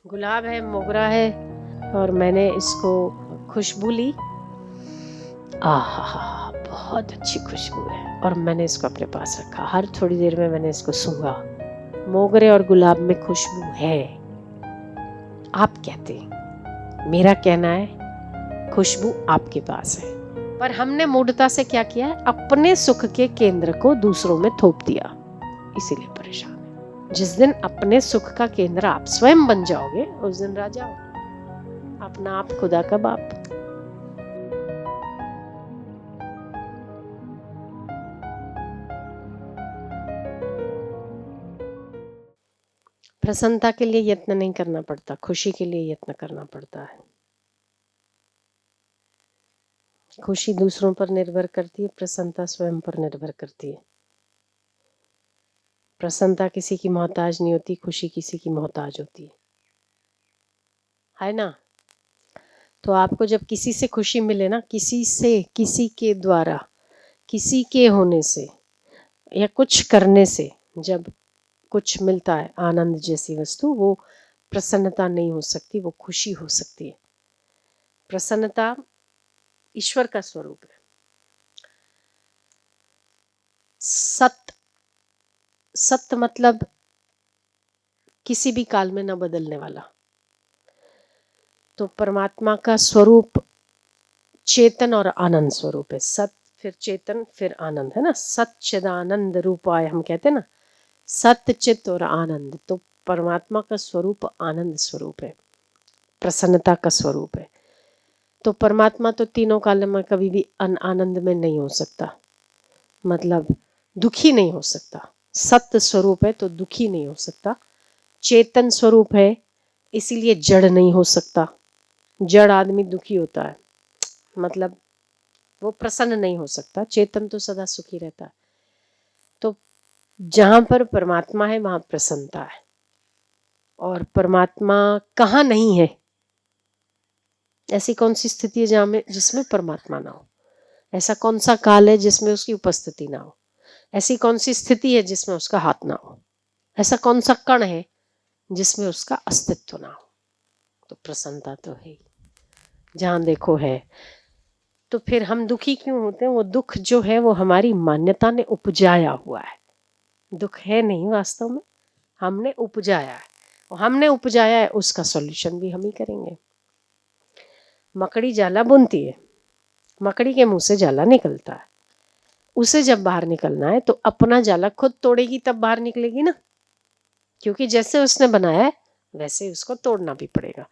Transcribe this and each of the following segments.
गुलाब है, मोगरा है और मैंने इसको खुशबू ली। आहा, बहुत अच्छी खुशबू है और मैंने इसको अपने पास रखा। हर थोड़ी देर में मैंने इसको सूंघा। मोगरे और गुलाब में खुशबू है, आप कहते हैं, मेरा कहना है खुशबू आपके पास है। पर हमने मूढ़ता से क्या किया है, अपने सुख के केंद्र को दूसरों में थोप दिया, इसीलिए परेशान है। जिस दिन अपने सुख का केंद्र आप स्वयं बन जाओगे, उस दिन राजा हो, अपना आप खुदा का बाप। प्रसन्नता के लिए यत्न नहीं करना पड़ता, खुशी के लिए यत्न करना पड़ता है। खुशी दूसरों पर निर्भर करती है, प्रसन्नता स्वयं पर निर्भर करती है। प्रसन्नता किसी की मोहताज नहीं होती, खुशी किसी की मोहताज होती है ना। तो आपको जब किसी से खुशी मिले ना, किसी से, किसी के द्वारा, किसी के होने से या कुछ करने से जब कुछ मिलता है, आनंद जैसी वस्तु, वो प्रसन्नता नहीं हो सकती, वो खुशी हो सकती है। प्रसन्नता ईश्वर का स्वरूप है। सत्य मतलब किसी भी काल में न बदलने वाला। तो परमात्मा का स्वरूप चेतन और आनंद स्वरूप है। सत फिर चेतन फिर आनंद, है ना। सच्चिदानंद रूपाय हम कहते हैं ना, सत्य चित और आनंद। तो परमात्मा का स्वरूप आनंद स्वरूप है, प्रसन्नता का स्वरूप है। तो परमात्मा तो तीनों काल में कभी भी आनंद में नहीं हो सकता, मतलब दुखी नहीं हो सकता। सत्य स्वरूप है तो दुखी नहीं हो सकता। चेतन स्वरूप है इसीलिए जड़ नहीं हो सकता। जड़ आदमी दुखी होता है, मतलब वो प्रसन्न नहीं हो सकता। चेतन तो सदा सुखी रहता है। तो जहां पर परमात्मा है वहां प्रसन्नता है। और परमात्मा कहाँ नहीं है? ऐसी कौन सी स्थिति है जहां में जिसमें परमात्मा ना हो? ऐसा कौन सा काल है जिसमें उसकी उपस्थिति ना हो? ऐसी कौन सी स्थिति है जिसमें उसका हाथ ना हो? ऐसा कौन सा कण है जिसमें उसका अस्तित्व ना हो? तो प्रसन्नता तो है ही, जहां देखो है। तो फिर हम दुखी क्यों होते हैं? वो दुख जो है वो हमारी मान्यता ने उपजाया हुआ है। दुख है नहीं वास्तव में, हमने उपजाया है। और हमने उपजाया है, उसका सॉल्यूशन भी हम ही करेंगे। मकड़ी जाला बुनती है, मकड़ी के मुंह से जाला निकलता है। उसे जब बाहर निकलना है तो अपना जाला खुद तोड़ेगी, तब बाहर निकलेगी ना, क्योंकि जैसे उसने बनाया है वैसे उसको तोड़ना भी पड़ेगा।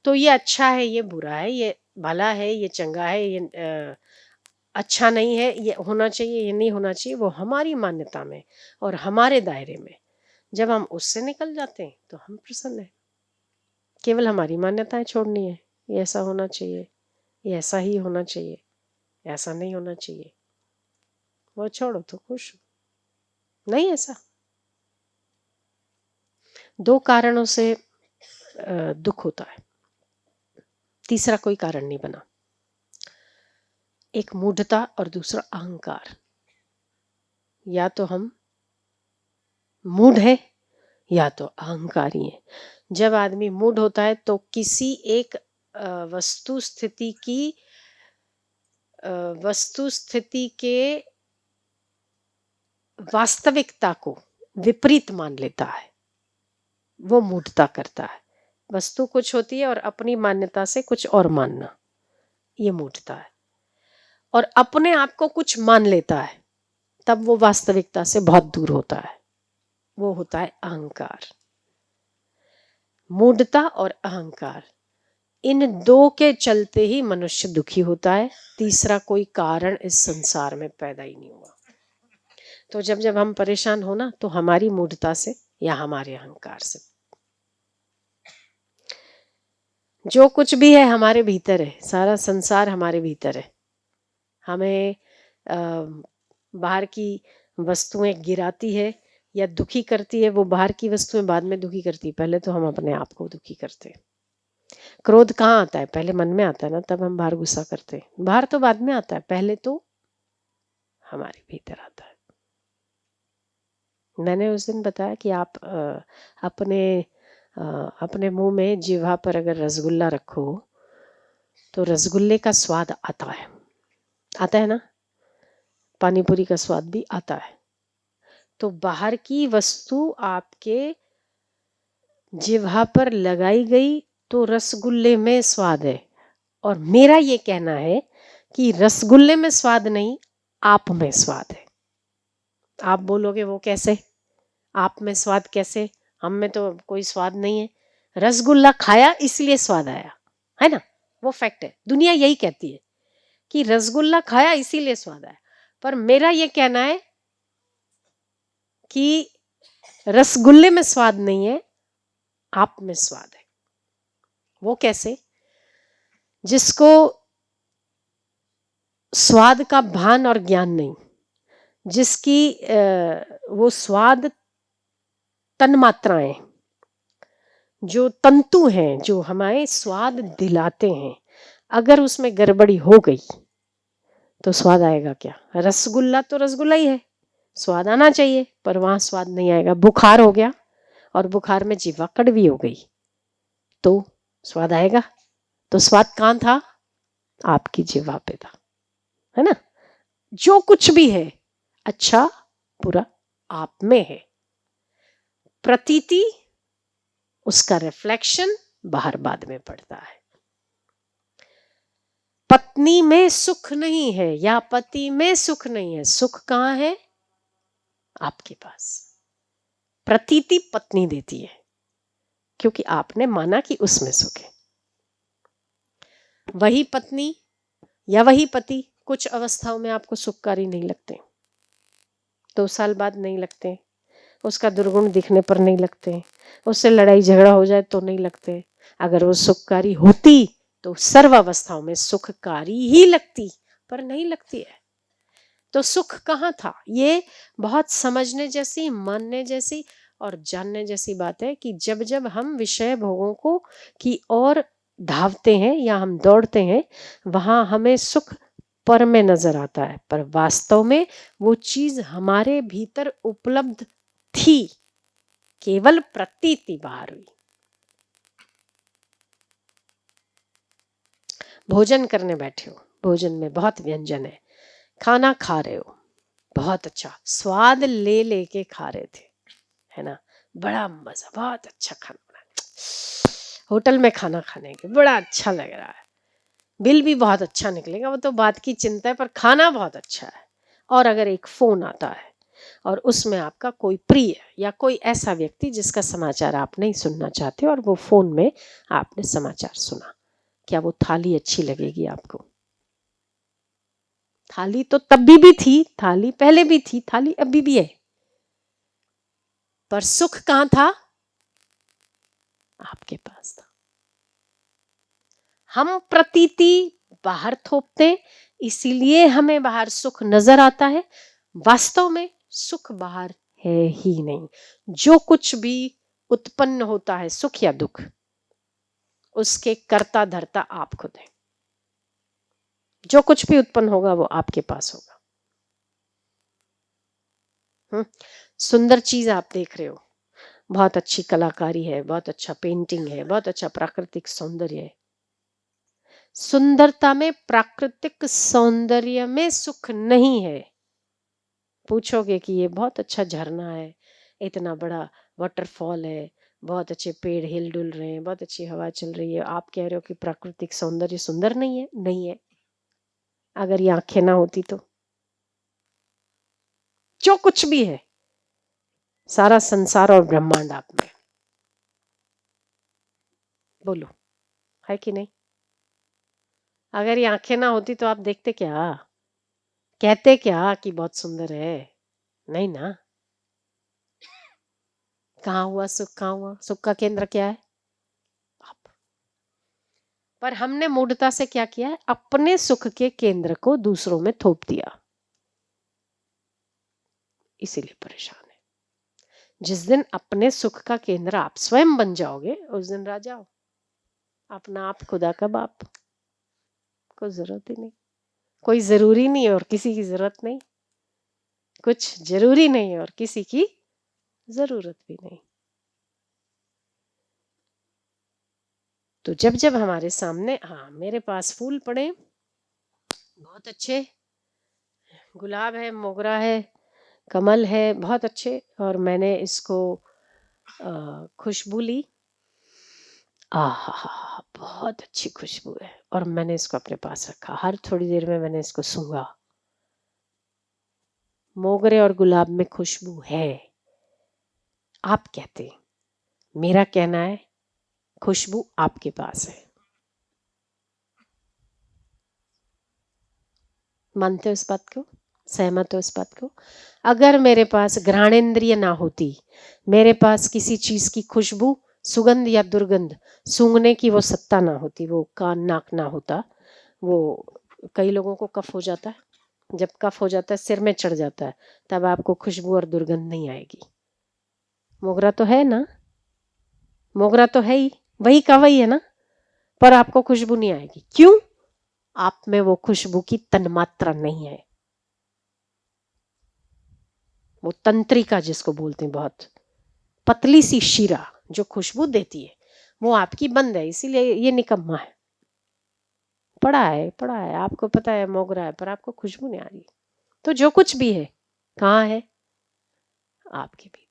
तो ये अच्छा है, ये बुरा है, ये भला है, ये चंगा है, ये अच्छा नहीं है, ये होना चाहिए, ये नहीं होना चाहिए, वो हमारी मान्यता में और हमारे दायरे में। जब हम उससे निकल जाते हैं तो हम प्रसन्न हैं। केवल हमारी मान्यताएं छोड़नी है, ये ऐसा होना चाहिए, ये ऐसा ही होना चाहिए, ऐसा नहीं होना चाहिए, वो छोड़ो तो खुश हो। नहीं ऐसा। दो कारणों से दुख होता है, तीसरा कोई कारण नहीं बना। एक मूढ़ता और दूसरा अहंकार। या तो हम मूढ़ है या तो अहंकारी है। जब आदमी मूढ़ होता है तो किसी एक वस्तु स्थिति के वास्तविकता को विपरीत मान लेता है, वो मूढ़ता करता है। वस्तु कुछ होती है और अपनी मान्यता से कुछ और मानना, ये मूढ़ता है। और अपने आप को कुछ मान लेता है, तब वो वास्तविकता से बहुत दूर होता है, वो होता है अहंकार। मूढ़ता और अहंकार, इन दो के चलते ही मनुष्य दुखी होता है। तीसरा कोई कारण इस संसार में पैदा ही नहीं हुआ। तो जब जब हम परेशान हो ना, तो हमारी मूढ़ता से या हमारे अहंकार से। जो कुछ भी है हमारे भीतर है, सारा संसार हमारे भीतर है। हमें बाहर की वस्तुएं गिराती है या दुखी करती है, वो बाहर की वस्तुएं बाद में दुखी करती है। पहले तो हम अपने आप को दुखी करते हैं। क्रोध कहाँ आता है? पहले मन में आता है ना, तब हम बाहर गुस्सा करते हैं। बाहर तो बाद में आता है, पहले तो हमारे भीतर आता है। मैंने उस दिन बताया कि आप अपने अपने मुंह में जिह्वा पर अगर रसगुल्ला रखो तो रसगुल्ले का स्वाद आता है ना, पानी पूरी का स्वाद भी आता है। तो बाहर की वस्तु आपके जिह्वा पर लगाई गई तो रसगुल्ले में स्वाद है, और मेरा ये कहना है कि रसगुल्ले में स्वाद नहीं, आप में स्वाद है। आप बोलोगे वो कैसे, आप में स्वाद कैसे, हम में तो कोई स्वाद नहीं है। रसगुल्ला खाया इसलिए स्वाद आया, है ना, वो फैक्ट है। दुनिया यही कहती है कि रसगुल्ला खाया इसीलिए स्वाद आया, पर मेरा ये कहना है कि रसगुल्ले में स्वाद नहीं है, आप में स्वाद है। वो कैसे? जिसको स्वाद का भान और ज्ञान नहीं, जिसकी वो स्वाद तन्मात्राएं, जो तंतु हैं जो हमारे स्वाद दिलाते हैं, अगर उसमें गड़बड़ी हो गई तो स्वाद आएगा क्या? रसगुल्ला तो रसगुल्ला ही है, स्वाद आना चाहिए, पर वहां स्वाद नहीं आएगा। बुखार हो गया और बुखार में जीवा कड़वी हो गई तो स्वाद आएगा? तो स्वाद कहाँ था? आपकी जीवा पे था, है ना। जो कुछ भी है अच्छा बुरा आप में है। प्रतीति, उसका रिफ्लेक्शन बाहर बाद में पड़ता है। पत्नी में सुख नहीं है या पति में सुख नहीं है, सुख कहाँ है? आपके पास। प्रतीति पत्नी देती है क्योंकि आपने माना कि उसमें सुख है। वही पत्नी या वही पति कुछ अवस्थाओं में आपको सुखकारी नहीं लगते, 2 साल बाद नहीं लगते, उसका दुर्गुण दिखने पर नहीं लगते, उससे लड़ाई झगड़ा हो जाए तो नहीं लगते। अगर वो सुखकारी होती तो सर्व अवस्थाओं में सुखकारी ही लगती, पर नहीं लगती है। तो सुख कहाँ था? ये बहुत समझने जैसी, मानने जैसी और जानने जैसी बात है कि जब जब हम विषय भोगों को की ओर धावते हैं या हम दौड़ते हैं, वहां हमें सुख पर में नजर आता है, पर वास्तव में वो चीज हमारे भीतर उपलब्ध थी, केवल प्रतीति बाहर हुई। भोजन करने बैठे हो, भोजन में बहुत व्यंजन है, खाना खा रहे हो, बहुत अच्छा स्वाद ले लेके खा रहे थे, है ना, बड़ा मजा, बहुत अच्छा खाना बना, होटल में खाना खाने के बड़ा अच्छा लग रहा है, बिल भी बहुत अच्छा निकलेगा, वो तो बात की चिंता है, पर खाना बहुत अच्छा है। और अगर एक फोन आता है और उसमें आपका कोई प्रिय या कोई ऐसा व्यक्ति जिसका समाचार आप नहीं सुनना चाहते और वो फोन में आपने समाचार सुना, क्या वो थाली अच्छी लगेगी आपको? थाली तो तब भी थी, थाली पहले भी थी, थाली अभी भी है, पर सुख कहाँ था? आपके पास था। हम प्रतीति बाहर थोपते, इसीलिए हमें बाहर सुख नजर आता है, वास्तव में सुख बाहर है ही नहीं। जो कुछ भी उत्पन्न होता है, सुख या दुख, उसके कर्ता धर्ता आप खुद हैं। जो कुछ भी उत्पन्न होगा वो आपके पास होगा। सुंदर चीज आप देख रहे हो, बहुत अच्छी कलाकारी है, बहुत अच्छा पेंटिंग है, बहुत अच्छा प्राकृतिक सौंदर्य है। सुंदरता में, प्राकृतिक सौंदर्य में सुख नहीं है। पूछोगे कि ये बहुत अच्छा झरना है, इतना बड़ा वाटरफॉल है, बहुत अच्छे पेड़ हिल डुल रहे हैं, बहुत अच्छी हवा चल रही है, आप कह रहे हो कि प्राकृतिक सौंदर्य सुंदर नहीं है? नहीं है। अगर ये आंखें ना होती तो? जो कुछ भी है, सारा संसार और ब्रह्मांड आप में, बोलो है कि नहीं? अगर ये आंखें ना होती तो आप देखते क्या, कहते क्या कि बहुत सुंदर है? नहीं ना। कहाँ हुआ सुख? कहाँ हुआ सुख? का केंद्र क्या है? आप। पर हमने मूढ़ता से क्या किया है? अपने सुख के केंद्र को दूसरों में थोप दिया, इसीलिए परेशान है। जिस दिन अपने सुख का केंद्र आप स्वयं बन जाओगे, उस दिन राजा हो, अपना आप खुदा का बाप, कोई जरूरत ही नहीं, कोई जरूरी नहीं है और किसी की जरूरत नहीं, कुछ जरूरी नहीं है और किसी की जरूरत भी नहीं। तो जब जब हमारे सामने, हाँ मेरे पास फूल पड़े बहुत अच्छे, गुलाब है, मोगरा है, कमल है, बहुत अच्छे, और मैंने इसको खुशबू ली, आहा बहुत अच्छी खुशबू है, और मैंने इसको अपने पास रखा। हर थोड़ी देर में मैंने इसको सूंघा। मोगरे और गुलाब में खुशबू है, आप कहते हैं, मेरा कहना है खुशबू आपके पास है। मानते हो इस बात को? सहमत हो इस बात को? अगर मेरे पास घ्राणेंद्रिय ना होती, मेरे पास किसी चीज की खुशबू, सुगंध या दुर्गंध सूंघने की वो सत्ता ना होती, वो कान नाक ना होता, वो कई लोगों को कफ हो जाता है, जब कफ हो जाता है सिर में चढ़ जाता है, तब आपको खुशबू और दुर्गंध नहीं आएगी। मोगरा तो है ना, मोगरा तो है ही, वही का वही है ना, पर आपको खुशबू नहीं आएगी। क्यों? आप में वो खुशबू की तन्मात्रा नहीं है, वो तंत्रिका जिसको बोलते हैं, बहुत पतली सी शीरा जो खुशबू देती है, वो आपकी बंद है, इसीलिए ये निकम्मा है। पड़ा है, आपको पता है मोगरा है, पर आपको खुशबू नहीं आ रही। तो जो कुछ भी है कहाँ है? आपके भीतर।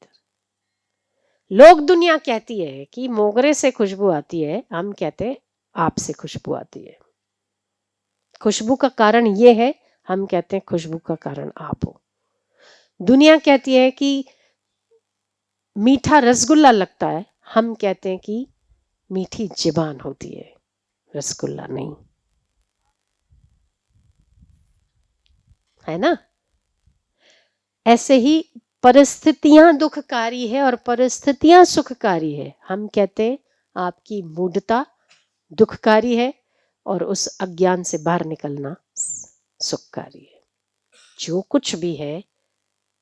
लोग दुनिया कहती है कि मोगरे से खुशबू आती है, हम कहते हैं आपसे खुशबू आती है। खुशबू का कारण ये है, हम कहते हैं खुशबू का कारण आप हो। दुनिया कहती है कि मीठा रसगुल्ला लगता है, हम कहते हैं कि मीठी ज़ुबान होती है, रसगुल्ला नहीं, है ना? ऐसे ही परिस्थितियां दुखकारी है और परिस्थितियां सुखकारी है, हम कहते हैं आपकी मूढ़ता दुखकारी है और उस अज्ञान से बाहर निकलना सुखकारी है। जो कुछ भी है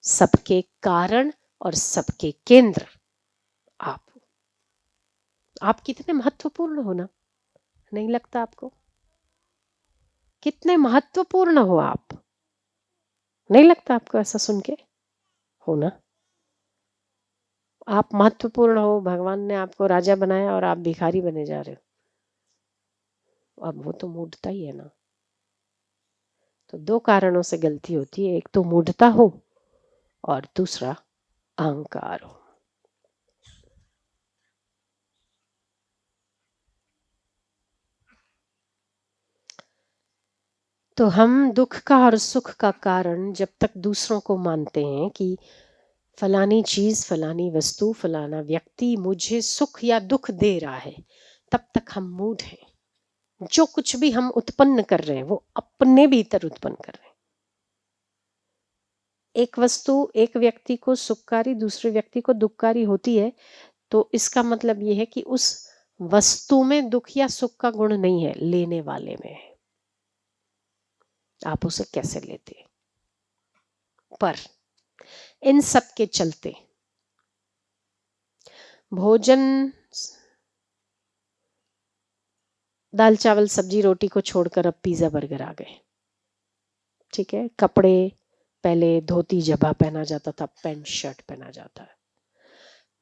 सबके कारण और सबके केंद्र आप हो। आप कितने महत्वपूर्ण हो ना, नहीं लगता आपको? कितने महत्वपूर्ण हो आप, नहीं लगता आपको ऐसा सुन के? हो ना, आप महत्वपूर्ण हो, भगवान ने आपको राजा बनाया और आप भिखारी बने जा रहे हो। अब वो तो मूढ़ता ही है ना। तो दो कारणों से गलती होती है, एक तो मूढ़ता हो और दूसरा अहंकार हो। तो हम दुख का और सुख का कारण जब तक दूसरों को मानते हैं कि फलानी चीज, फलानी वस्तु, फलाना व्यक्ति मुझे सुख या दुख दे रहा है, तब तक हम मूढ़ हैं। जो कुछ भी हम उत्पन्न कर रहे हैं वो अपने भीतर उत्पन्न कर रहे हैं। एक वस्तु एक व्यक्ति को सुखकारी, दूसरे व्यक्ति को दुखकारी होती है, तो इसका मतलब यह है कि उस वस्तु में दुख या सुख का गुण नहीं है, लेने वाले में है। आप उसे कैसे लेते? पर इन सब के चलते भोजन, दाल चावल सब्जी रोटी को छोड़कर अब पिज्जा बर्गर आ गए, ठीक है। कपड़े, पहले धोती जबा पहना जाता था, पैंट शर्ट पहना जाता है।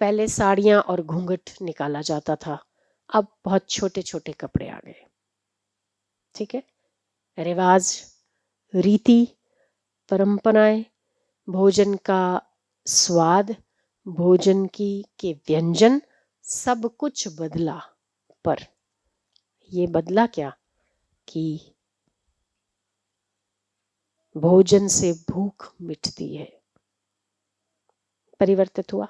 पहले साड़ियां और घूंघट निकाला जाता था, अब बहुत छोटे छोटे कपड़े आ गए, ठीक है। रिवाज, रीति, परंपराएं, भोजन का स्वाद, भोजन की के व्यंजन, सब कुछ बदला। पर ये बदला क्या कि भोजन से भूख मिटती है। परिवर्तित हुआ।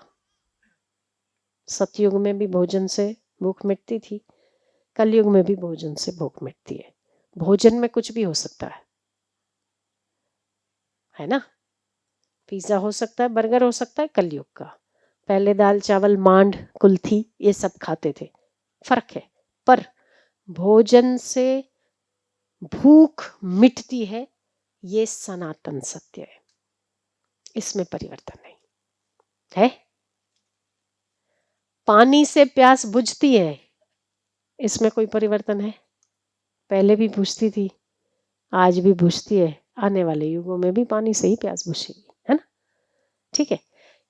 सतयुग में भी भोजन से भूख मिटती थी, कलयुग में भी भोजन से भूख मिटती है। भोजन में कुछ भी हो सकता है ना? पिज्जा हो सकता है, बर्गर हो सकता है, कलयुग का। पहले दाल चावल मांड कुल्थी ये सब खाते थे, फर्क है। पर भोजन से भूख मिटती है, ये सनातन सत्य है, इसमें परिवर्तन नहीं है। पानी से प्यास बुझती है, इसमें कोई परिवर्तन है? पहले भी बुझती थी, आज भी बुझती है, आने वाले युगों में भी पानी से ही प्यास बुझेगी, है ना? ठीक है।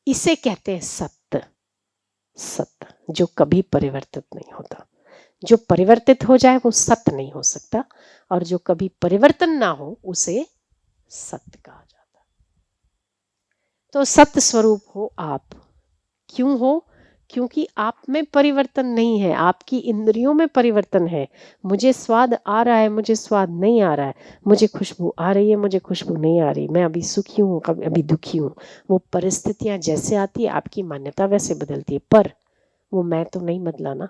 इसे कहते हैं सत्य। सत्य जो कभी परिवर्तित नहीं होता, जो परिवर्तित हो जाए वो सत्य नहीं हो सकता, और जो कभी परिवर्तन ना हो उसे सत्य कहा जाता है। तो सत्य स्वरूप हो आप। क्यों हो? क्योंकि आप में परिवर्तन नहीं है, आपकी इंद्रियों में परिवर्तन है। मुझे स्वाद आ रहा है, मुझे स्वाद नहीं आ रहा है, मुझे खुशबू आ रही है, मुझे खुशबू नहीं आ रही, मैं अभी सुखी हूँ, कभी अभी दुखी हूँ। वो परिस्थितियां जैसे आती है आपकी मान्यता वैसे बदलती है, पर वो मैं तो नहीं बदला ना,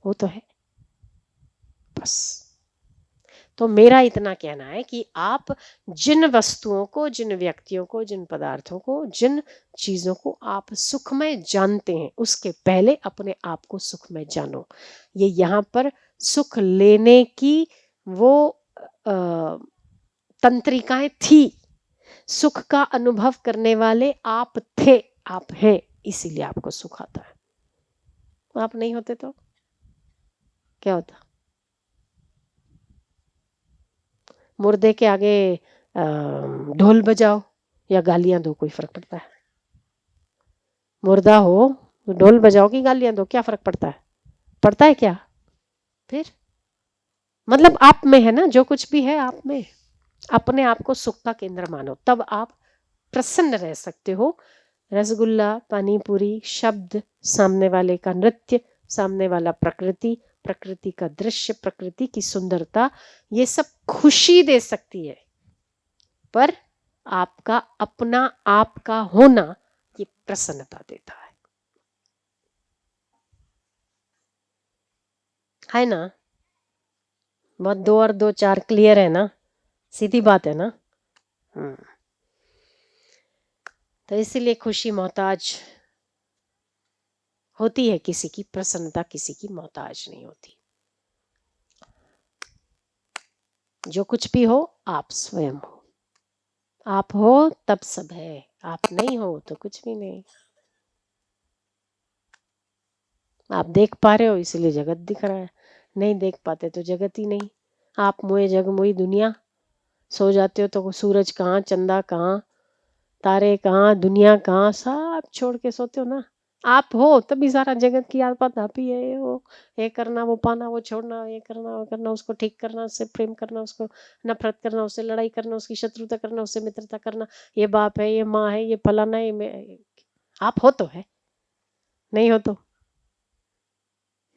वो तो है बस। तो मेरा इतना कहना है कि आप जिन वस्तुओं को, जिन व्यक्तियों को, जिन पदार्थों को, जिन चीजों को आप सुखमय जानते हैं, उसके पहले अपने आप को सुखमय जानो। ये यहाँ पर सुख लेने की वो तंत्रिकाएं थी। सुख का अनुभव करने वाले आप थे, आप हैं, इसीलिए आपको सुख आता है। आप नहीं होते तो क्या होता? मुर्दे के आगे ढोल बजाओ या गालियां दो, कोई फर्क पड़ता है? मुर्दा हो तो ढोल बजाओ कि गालियां दो, क्या फर्क पड़ता है? पड़ता है क्या? फिर मतलब आप में है ना, जो कुछ भी है आप में। अपने आप को सुख का केंद्र मानो, तब आप प्रसन्न रह सकते हो। रसगुल्ला, पानी पूरी, शब्द, सामने वाले का नृत्य, सामने वाला प्रकृति, प्रकृति का दृश्य, प्रकृति की सुंदरता, ये सब खुशी दे सकती है, पर आपका अपना आपका होना ये प्रसन्नता देता है ना? बहुत 2 और 2 4 क्लियर है ना? सीधी बात है ना? तो इसीलिए खुशी मोहताज होती है किसी की, प्रसन्नता किसी की मोहताज नहीं होती। जो कुछ भी हो आप स्वयं हो, आप हो तब सब है, आप नहीं हो तो कुछ भी नहीं। आप देख पा रहे हो इसलिए जगत दिख रहा है, नहीं देख पाते तो जगत ही नहीं। आप मोए जग मोई दुनिया, सो जाते हो तो सूरज कहाँ, चंदा कहाँ, तारे कहाँ, दुनिया कहाँ, सब छोड़ के सोते हो ना। आप हो तभी सारा जगत की आपात आप ही है। वो ये करना, वो पाना, वो छोड़ना, ये करना, वो करना, उसको ठीक करना, उससे प्रेम करना, उसको नफरत करना, उससे लड़ाई करना, उसकी शत्रुता करना, उससे मित्रता करना, ये बाप है, ये माँ है, ये फलाना है, आप हो तो है, नहीं हो तो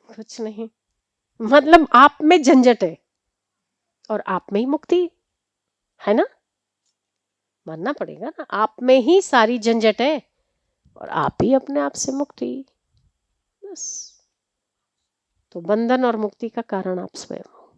कुछ नहीं। मतलब आप में झंझट है और आप में ही मुक्ति है ना? मानना पड़ेगा ना, आप में ही सारी झंझट है और आप ही अपने आप से मुक्ति, बस। तो बंधन और मुक्ति का कारण आप स्वयं हो।